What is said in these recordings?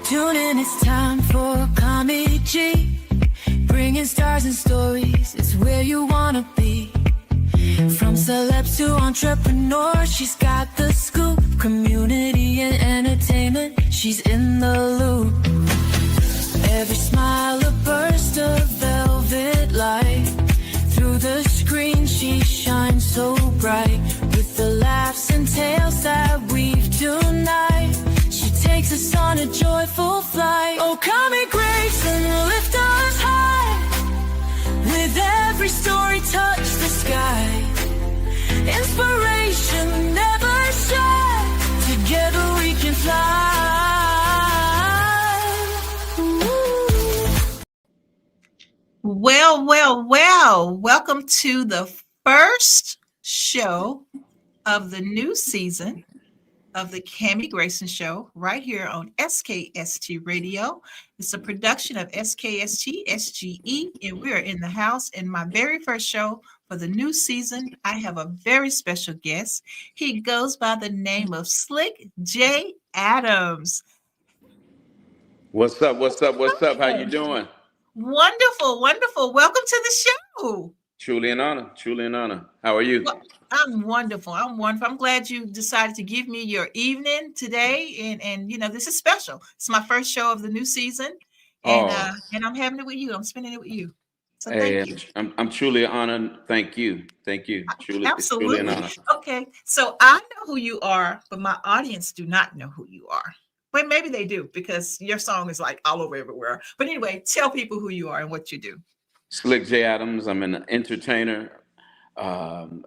Tune in, it's time for comedy. Bringing stars and stories, it's where you wanna be. From celebs to entrepreneurs, she's got the scoop. Community and entertainment, she's in the loop. Every smile a burst of velvet light. Through the screen she shines so bright. With the laughs and tales that weave tonight, she takes us on a joyful flight. Oh, come and Grayson, lift us high. With every story touch the sky. Inspiration never shy. Together we can fly. Ooh. Well. Welcome to the first show of the new season of the Cami Grayson Show right here on SKST Radio. It's a production of SKST-SGE, and we're in the house. In my very first show for the new season, I have a very special guest. He goes by the name of Slique J. Adams. What's up? How you doing? Wonderful. Welcome to the show. Truly an honor. How are you? Well, I'm wonderful. I'm glad you decided to give me your evening today. And you know, this is special. It's my first show of the new season. And I'm having it with you. I'm spending it with you. So thank you. I'm truly honored. Thank you. Truly, absolutely. It's truly an honor. Okay. So I know who you are, but my audience do not know who you are. But maybe they do, because your song is like all over everywhere. But anyway, tell people who you are and what you do. Slique J. Adams. I'm an entertainer,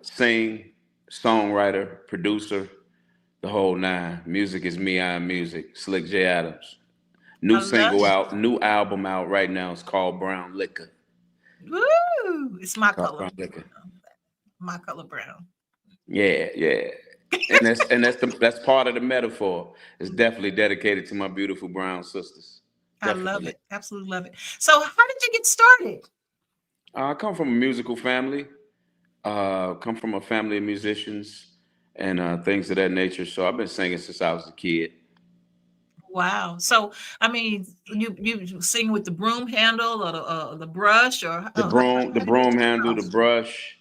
sing, songwriter, producer, the whole nine. Music is me, I am music. Slique J. Adams. New album out right now. It's called Brown Liquor. Woo! It's my color. Brown Liquor. My color brown. Yeah. and that's part of the metaphor. It's definitely dedicated to my beautiful brown sisters. Definitely. I love it. Absolutely love it. So how did you get started? I come from a musical family. Come from a family of musicians and things of that nature. So I've been singing since I was a kid. Wow. So I mean, you sing with the broom handle or the brush or the broom handle, the brush,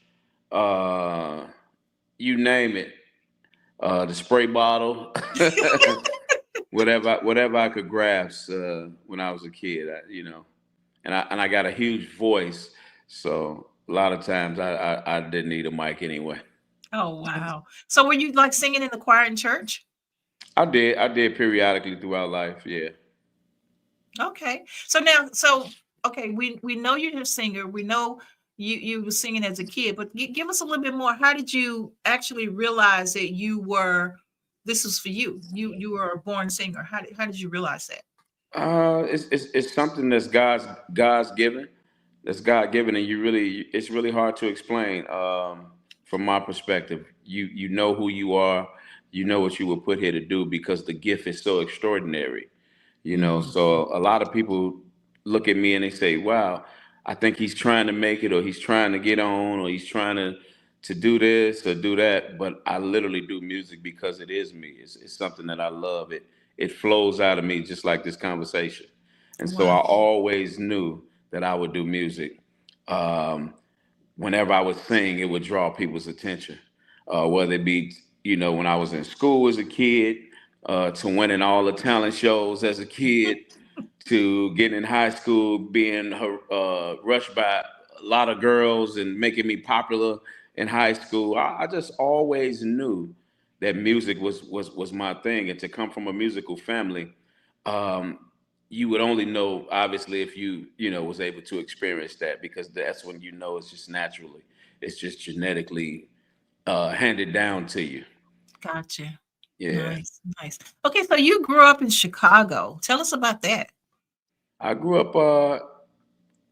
you name it. The spray bottle, whatever I could grasp when I was a kid, and I got a huge voice, so a lot of times I didn't need a mic anyway. Oh wow! So were you like singing in the choir in church? I did periodically throughout life, yeah. Okay, we know you're a singer. We know you were singing as a kid, but give us a little bit more. How did you actually realize that this was for you? You were a born singer. How did you realize that? It's something that's God's given. That's God given, and it's really hard to explain. From my perspective, you know who you are, you know what you were put here to do, because the gift is so extraordinary. So a lot of people look at me and they say, "Wow, I think he's trying to make it, or he's trying to get on, or he's trying to do this or do that." But I literally do music because it is me. It's something that I love. It flows out of me, just like this conversation. And so I always knew that I would do music. Whenever I would sing, it would draw people's attention. Whether it be, when I was in school as a kid, to winning all the talent shows as a kid, to getting in high school, being rushed by a lot of girls and making me popular in high school. I just always knew that music was my thing. And to come from a musical family, you would only know, obviously, if you was able to experience that, because that's when it's just naturally, it's just genetically handed down to you. Gotcha. Yeah. Nice. Okay, so you grew up in Chicago. Tell us about that. I grew up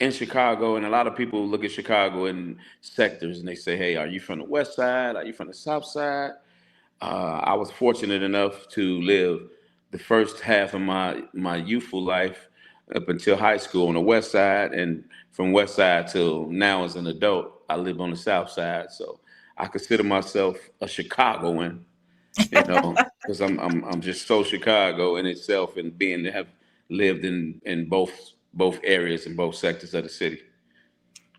in Chicago, and a lot of people look at Chicago in sectors and they say, "Hey, are you from the West Side? Are you from the South Side?" I was fortunate enough to live the first half of my youthful life up until high school on the West Side, and from West Side till now as an adult, I live on the South Side. So I consider myself a Chicagoan, because I'm just so Chicago in itself, and have lived in both areas and both sectors of the city.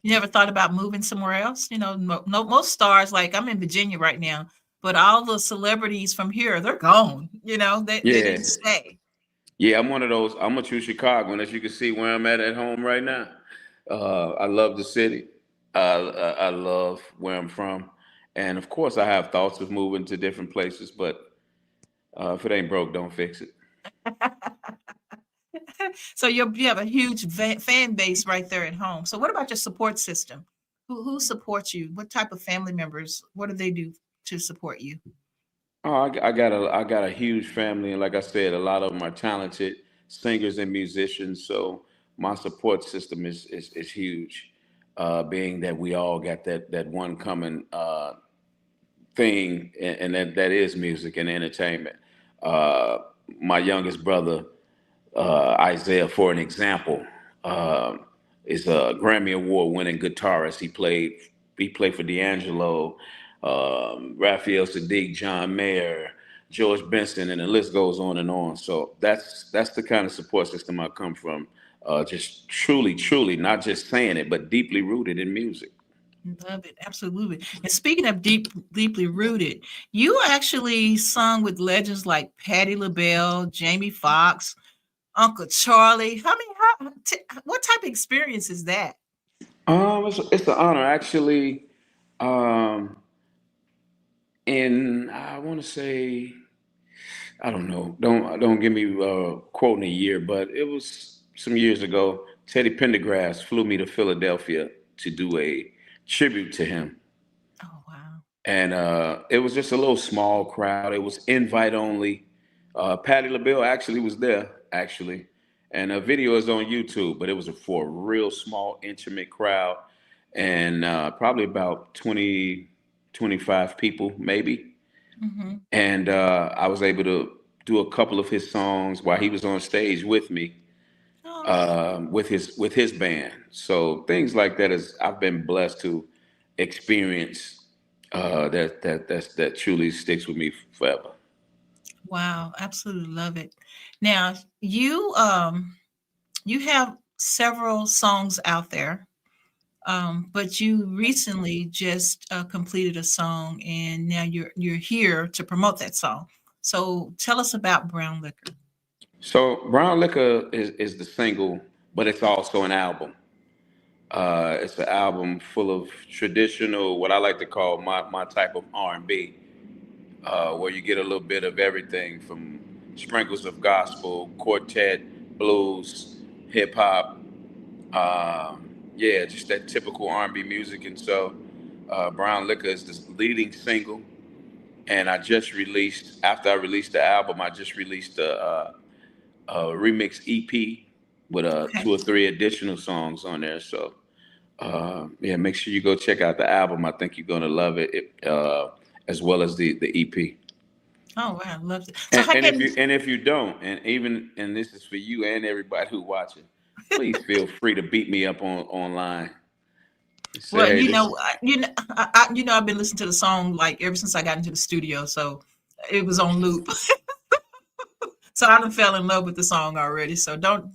You never thought about moving somewhere else? You know, no, most stars, like I'm in Virginia right now, but all the celebrities from here, they're gone. You know, they Yeah, didn't stay. yeah, I'm one of those. I'm a true Chicagoan, as you can see where I'm at home right now. I love the city. I love where I'm from, and of course, I have thoughts of moving to different places. But if it ain't broke, don't fix it. So you have a huge fan base right there at home. So what about your support system? Who supports you? What type of family members? What do they do to support you? Oh, I got a huge family, and like I said, a lot of them are talented singers and musicians. So my support system is huge. Being that we all got that one common thing, and that is music and entertainment. Uh, my youngest brother, Isaiah, for an example, is a Grammy Award winning guitarist. He played for D'Angelo, Raphael Sadiq, John Mayer, George Benson, and the list goes on and on. So that's the kind of support system I come from. Just truly, not just saying it, but deeply rooted in music. Love it, absolutely. And speaking of deeply rooted, you actually sung with legends like Patti LaBelle, Jamie Foxx, Uncle Charlie. What type of experience is that? It's an honor actually. Um, in I want to say I don't know. Don't give me quoting a year, but it was some years ago. Teddy Pendergrass flew me to Philadelphia to do a tribute to him, Oh wow. and it was just a little small crowd. It was invite only. Patti LaBelle actually was there, actually, and a video is on YouTube. But it was for a real small, intimate crowd, and probably about 20, 25 people, maybe. Hmm. And I was able to do a couple of his songs while he was on stage with me, Oh, with his band. So things like that is I've been blessed to experience, that truly sticks with me forever. wow, absolutely love it. Now, you have several songs out there, but you recently just completed a song, and now you're here to promote that song. So tell us about Brown Liquor. So Brown Liquor is the single, but it's also an album. It's an album full of traditional, what I like to call my type of R&B, where you get a little bit of everything from sprinkles of gospel, quartet, blues, hip hop. Yeah, just that typical R&B music. And so, Brown Liquor is the leading single. And after I released the album, I just released a remix EP with Okay. 2 or 3 additional songs on there. So, yeah, make sure you go check out the album. I think you're gonna love it, as well as the EP. Oh wow, love it. So how can And if you don't, and this is for you and everybody who watching, please feel free to beat me up online and say, well, hey, this. I've been listening to the song like ever since I got into the studio, so it was on loop. So I done fell in love with the song already. So don't,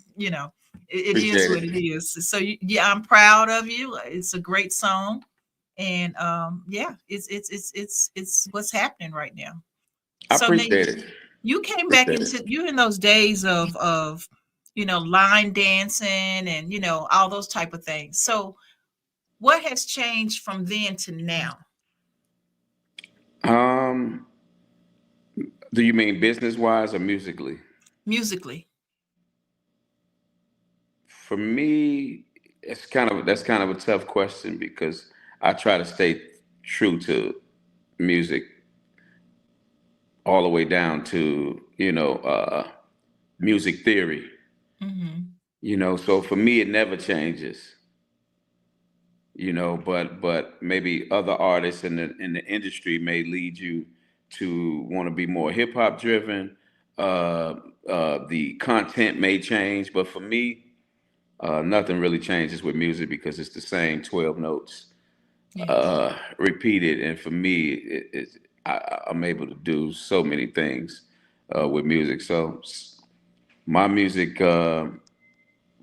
it is Appreciate what it it. is. So yeah, I'm proud of you. It's a great song, and yeah, it's what's happening right now. I So now appreciate it. you came back Appreciate it. into you in those days of line dancing and all those type of things. So what has changed from then to now Um, do you mean business wise or musically? musically? For me, that's kind of a tough question because I try to stay true to music all the way down to music theory. Hmm. So for me, it never changes. But maybe other artists in the industry may lead you to want to be more hip hop driven. The content may change, but for me, nothing really changes with music because it's the same 12 notes Yes. repeated. And for me, I'm able to do so many things with music. So my music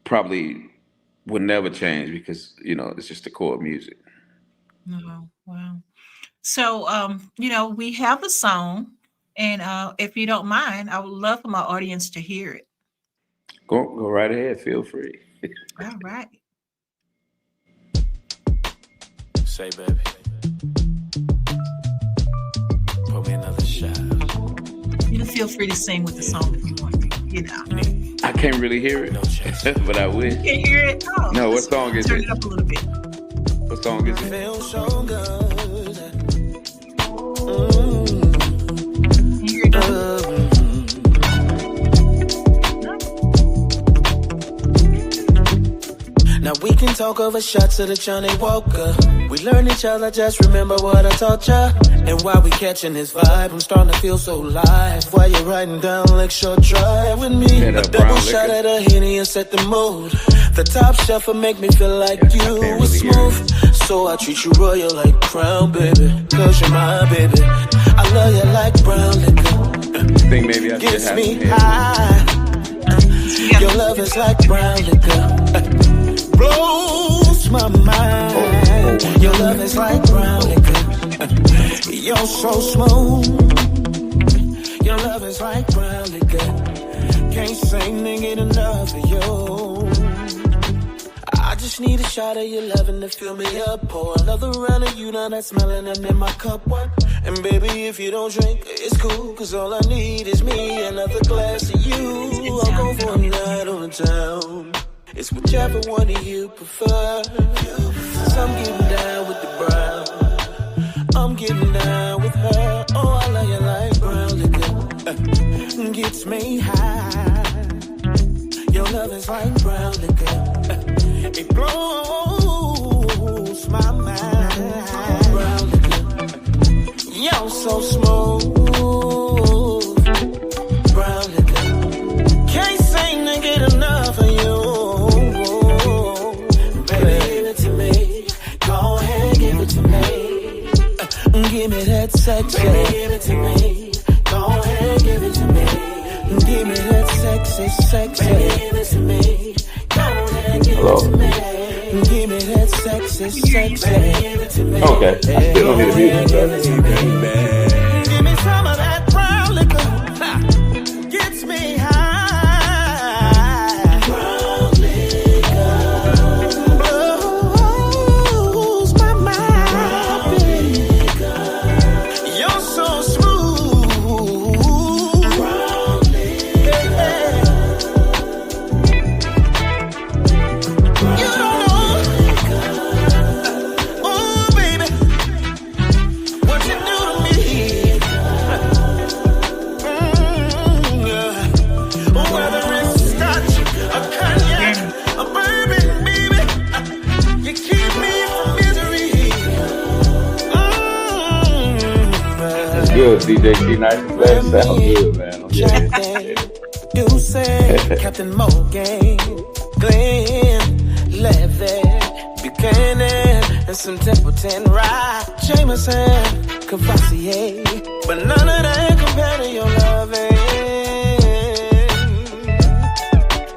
probably would never change because it's just the core music. Oh, wow. So, we have a song, and if you don't mind, I would love for my audience to hear it. Go right ahead. Feel free. All right. Say, baby, pour me another shot. You can feel free to sing with the song if you want. I can't really hear it, but I will. You can hear it. Oh, No, what song is turn it? it up a little bit. What song is it? Feel so good. Can you hear it? Now we can talk over shots of the Johnny Walker. We learn each other, just remember what I taught ya. And while we catching his vibe, I'm starting to feel so live. While you're riding down Lakeshore Drive with me, a double shot at a Henny and set the mood. The top shelf will make me feel like you was smooth. So I treat you royal like crown, baby, cause you're my baby. I love you like brown liquor. I think maybe I should Gets have me it. high. Your love is like brown liquor. Blows my mind. Your love is like brown liquor. You're so smooth. Your love is like brown liquor. Can't say nigga enough of you. I just need a shot of your loving to fill me up. Pour another round of you, now that's smelling them in my cup. What? And baby, if you don't drink, it's cool, cause all I need is me, another glass of you. I'll go for a night on the town. It's whichever one of you prefer. Since I'm getting down with the brown, I'm getting down with her. Oh, I love you like brown liquor. Gets me high. Your love is like brown liquor. It blows my mind. Brown liquor. You're so smooth. Brown liquor. Can't say to get enough of you. Give me that sex, baby, give it to me. Go ahead, give it to me. Give me that sexy, baby, give it to me. Go ahead, give it to me. Give me that sexy, baby, give it to me. Okay, I still don't need to be there. Give me some of that brown liquor. Gets me high. Brown liquor blows my mind. Brown liquor. You're so smooth. Brown liquor. You don't know. Oh, baby. What you do to me. Whether it's scotch, a cognac, a bourbon, baby, you keep me from misery. It's good, DJ T. Nice and glad it sounds good, man. Champagne, you say Captain Morgan, Glenn, Levy, Buchanan, and some Templeton Rye, Jameson, Cavassier, but none of that compare to your loving.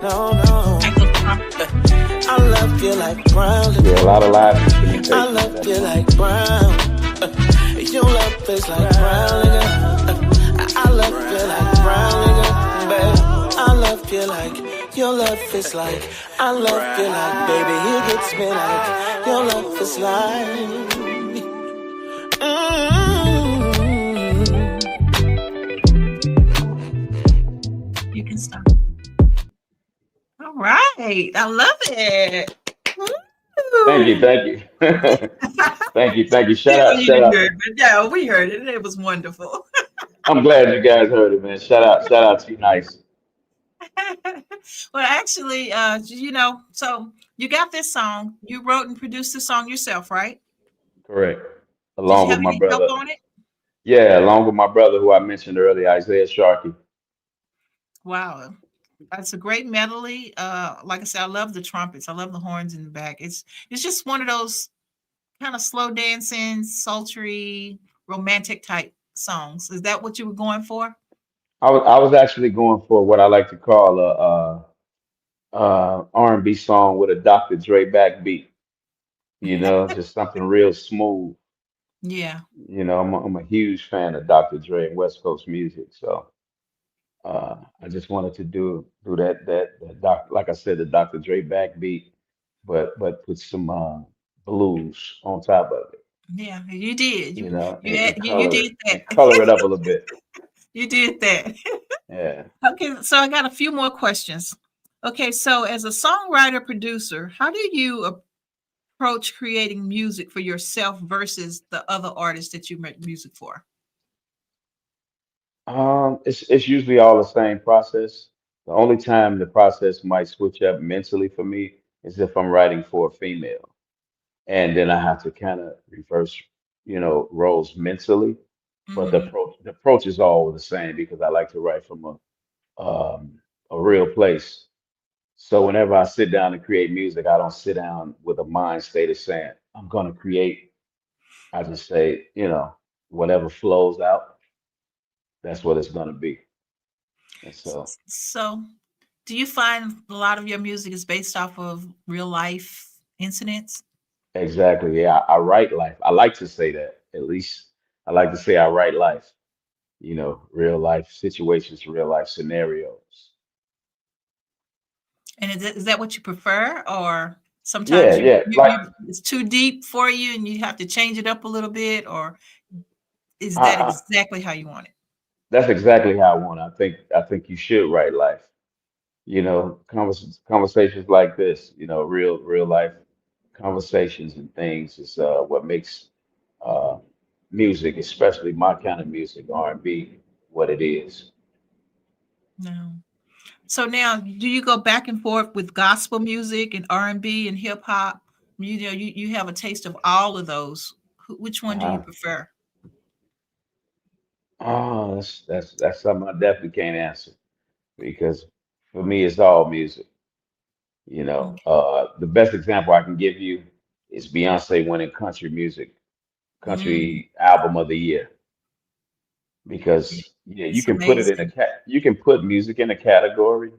No, no, I love you like brown liquor. Yeah, a lot of live instrumentation. I love you like brown. Your love is like brown liquor. I love you like brown liquor, babe. I love you like your love is like. I love you like, baby. It gets me like your love is like. You can stop. All right. I love it. Woo. Thank you. Thank you. Shout out. Yeah, we heard it. It was wonderful. I'm glad you guys heard it, man. Shout out to you, Nice. Well, actually, so you got this song. You wrote and produced the song yourself, right? Correct. Did Along you with have my any brother. help on it? Yeah, along with my brother who I mentioned earlier, Isaiah Sharkey. Wow. That's a great medley. Like I said, I love the trumpets. I love the horns in the back. It's just one of those kind of slow dancing, sultry, romantic type songs. Is that what you were going for? I was actually going for what I like to call a R&B song with a Dr. Dre backbeat. Just something real smooth. Yeah. I'm a huge fan of Dr. Dre and West Coast music, so I just wanted to do that doc, like I said, the Dr. Dre backbeat, but put some blues on top of it, Yeah, you did. and You color it did that. and color it up a little bit. You did that. Yeah. Okay, so I got a few more questions. Okay, so as a songwriter producer, how do you approach creating music for yourself versus the other artists that you make music for? It's usually all the same process. The only time the process might switch up mentally for me is if I'm writing for a female, and then I have to kind of reverse, roles mentally. But the Hmm. approach is all the same because I like to write from a real place. So whenever I sit down and create music, I don't sit down with a mind state of saying I'm gonna create. I just say, whatever flows out, that's what it's gonna be. And so So, do you find a lot of your music is based off of real life incidents? exactly, yeah, I write life. I like to say that. At least I like to say I write life, real life situations, real life scenarios. And is that what you prefer, or sometimes Yeah, yeah. it's too deep for you and you have to change it up a little bit, or is I, that I, exactly how you want it? that's exactly how I want. I think you should write life. Conversations like this, real life conversations and things is what makes uh, music, especially my kind of music, R&B, what it is. No. So now, do you go back and forth with gospel music and R&B and hip hop? You have a taste of all of those. Which one do you Uh, prefer? oh, that's something I definitely can't answer because for me, it's all music. Okay. The best example I can give you is Beyonce winning country music, Mm, country album of the year. Because yeah, you it's can put it in a amazing. cat, you can put music in a category,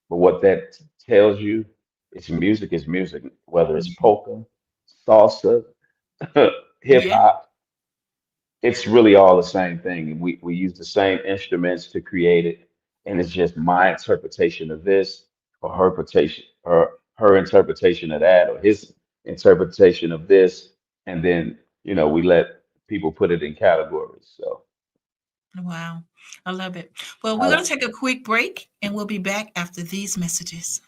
but what that tells you is music, whether it's Mhm. polka, salsa, hip Yeah. hop, it's really all the same thing. And we use the same instruments to create it, and it's just my interpretation of this, or her interpretation of that, or his interpretation of this, and then we let people put it in categories. So Wow. I love it. Well, we're I, going to take a quick break and we'll be back after these messages.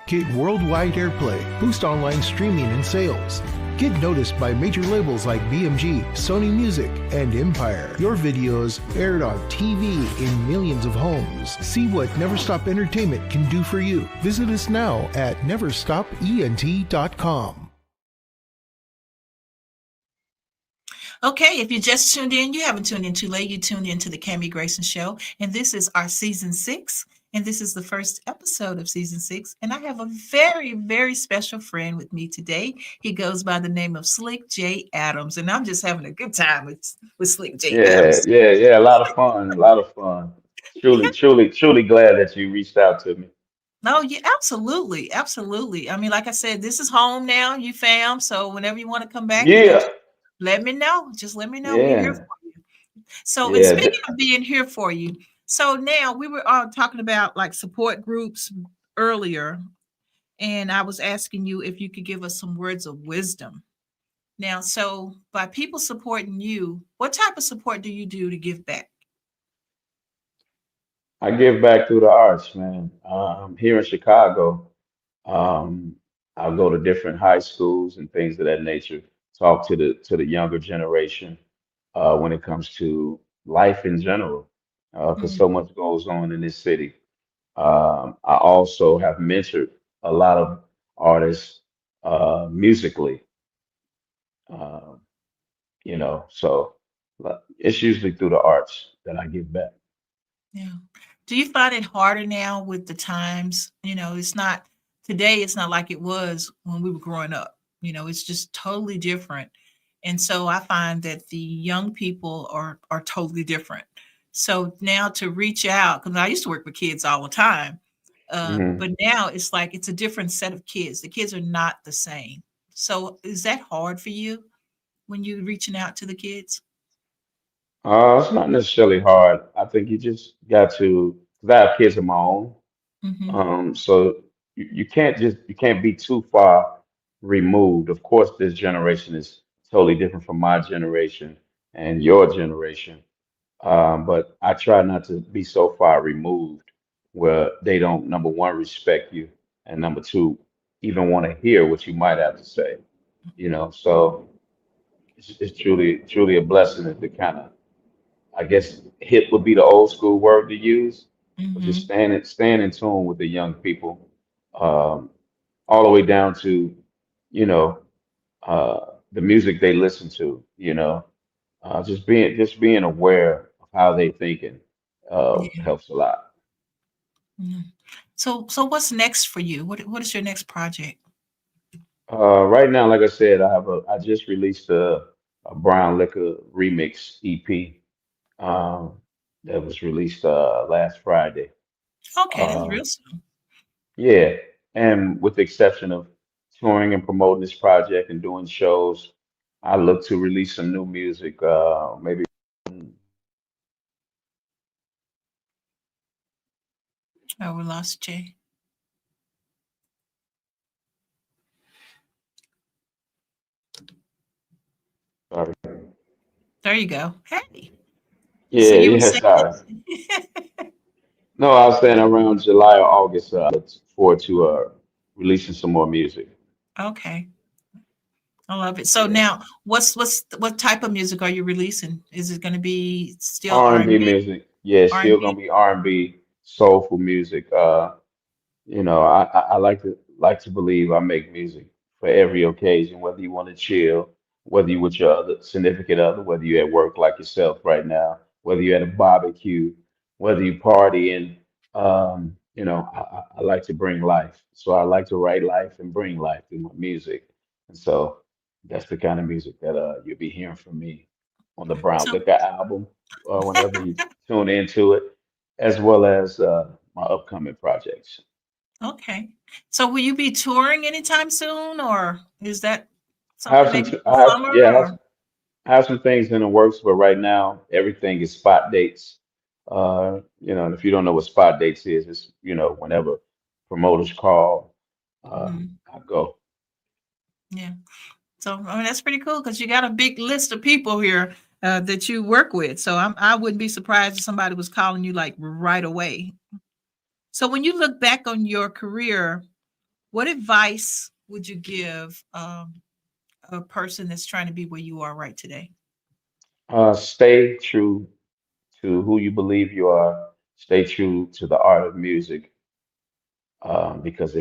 Get worldwide airplay, boost online streaming and sales. Get noticed by major labels like BMG, Sony Music, and Empire. Your videos aired on TV in millions of homes. See what Never Stop Entertainment can do for you. Visit us now at neverstopent.com. Okay, if you just tuned in, you haven't tuned in too late. You tuned into the Cami Grayson Show, and this is our season 6, and this is the first episode of season 6. And I have a very, very special friend with me today. He goes by the name of Slick J. Adams, and I'm just having a good time with Slick J. yeah, Adams. yeah, yeah, a lot of fun, a lot of fun. Truly, truly, truly glad that you reached out to me. No, yeah, absolutely, absolutely. I mean, like I said, this is home now. You fam, so whenever you want to come back, Yeah, just let me know. Just let me know. We're here yeah, for you. So, and yeah. speaking of being here for you, so now we were all talking about like support groups earlier, and I was asking you if you could give us some words of wisdom. Now, so by people supporting you, what type of support do you do to give back? I give back through the arts, man. Here in Chicago, um, I'll go to different high schools and things of that nature. Talk to the younger generation when it comes to life in general, because Mm, so much goes on in this city. I also have mentored a lot of artists musically, uh, so it's usually through the arts that I give back. Yeah. Do you find it harder now with the times? It's not today, it's not like it was when we were growing up. It's just totally different. And so I find that the young people are totally different. So now to reach out, because I used to work with kids all the time, Hmm. but now it's like it's a different set of kids. The kids are not the same. So is that hard for you when you're reaching out to the kids? It's not necessarily hard. I think you just got to, 'cause I have kids of my own. Mm-hmm. So you can't be too far removed. Of course, this generation is totally different from my generation and your generation. But I try not to be so far removed where they don't, number one, respect you, and number two, even want to hear what you might have to say. So it's truly a blessing to kind of, I guess, hit would be the old school word to use, but just Mm-hmm. staying in tune with the young people, um, all the way down to, you know, the music they listen to, just being aware of how they thinking Yeah. helps a lot. Yeah. So what's next for you? What is your next project? Right now, like I said, I just released a Brown Liquor remix EP um, that was released last Friday. Okay, that's Uh, real soon. yeah, and with the exception of touring and promoting this project and doing shows, I look to release some new music. Maybe. Oh, we lost Jay. Sorry. There you go. Hey. So Yeah, you were yeah, saying, sorry. No, I was saying around July or August. I look forward to releasing some more music. okay, I love it. So Yeah, now, what type of music are you releasing? Is it going to be still R and R&B B? music. Yeah, it's R and still gonna B. be R&B, soulful music. I like to believe I make music for every occasion, whether you want to chill, whether you with your other significant other, whether you at work like yourself right now, whether you at a barbecue, whether you partying. I like to bring life. So I like to write life and bring life through my music. And so that's the kind of music that you'll be hearing from me on the Brown So Liquor album, whenever you tune into it, as well as my upcoming projects. okay. So will you be touring anytime soon, or is that I something have some, maybe t- for I have, summer? yeah, Or I have some things in the works, but right now everything is spot dates. And if you don't know what spot dates is, it's whenever promoters call, Mhm. I go. Yeah. So I mean that's pretty cool because you got a big list of people here that you work with. So I wouldn't be surprised if somebody was calling you like right away. So when you look back on your career, what advice would you give a person that's trying to be where you are right today? Stay true to who you believe you are. Stay true to the art of music, because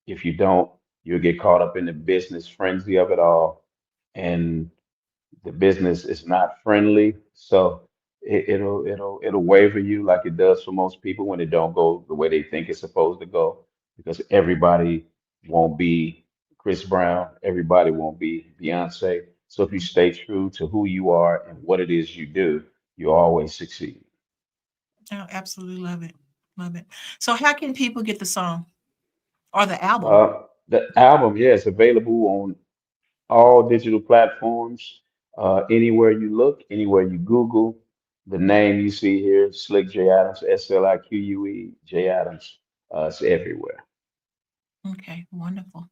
if you don't, you'll get caught up in the business frenzy of it all, and the business is not friendly, so it'll waver you like it does for most people when it don't go the way they think it's supposed to go, because everybody won't be Chris Brown, everybody won't be Beyonce. So if you stay true to who you are and what it is you do, you always succeed. Oh, absolutely love it. Love it. So how can people get the song or the album? The album, yeah, it's available on all digital platforms. Anywhere you look, anywhere you Google, the name you see here, Slick J Adams, Slique J Adams. It's everywhere. Okay, wonderful.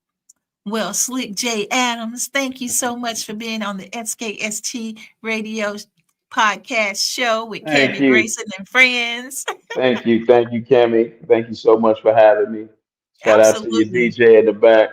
Well, Slick J. Adams, thank you so much for being on the SKST radio podcast show with Thank Cammy you. Grayson and friends. Thank you, Cammy. Thank you so much for having me. Shout out to your Absolutely. DJ in the back.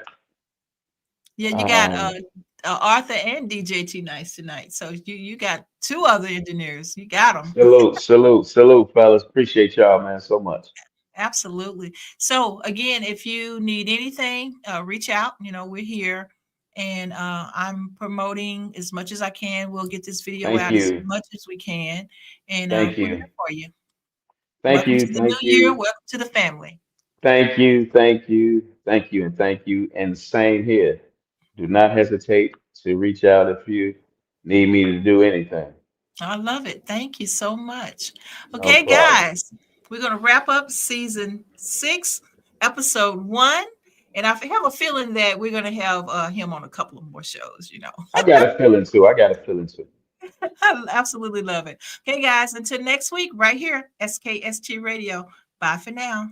Yeah, you got Um, Arthur and DJ T Nice tonight. So you got two other engineers. You got them. salute, fellas. Appreciate y'all, man, so much. Absolutely. So again, if you need anything, reach out. We're here, and I'm promoting as much as I can. We'll get this video Thank out as you. much as we can, and Thank we're here you. for you. Thank Welcome to you. the new Thank year. you. Welcome to the family. Thank you. Thank you. Thank you. And thank you. And same here. Do not hesitate to reach out if you need me to do anything. I love it. Thank you so much. No Okay, problem. guys, we're going to wrap up season 6, episode 1. And I have a feeling that we're going to have him on a couple of more shows. I got a feeling too. I got a feeling too. I absolutely love it. Okay, guys, until next week, right here, SKST Radio. Bye for now.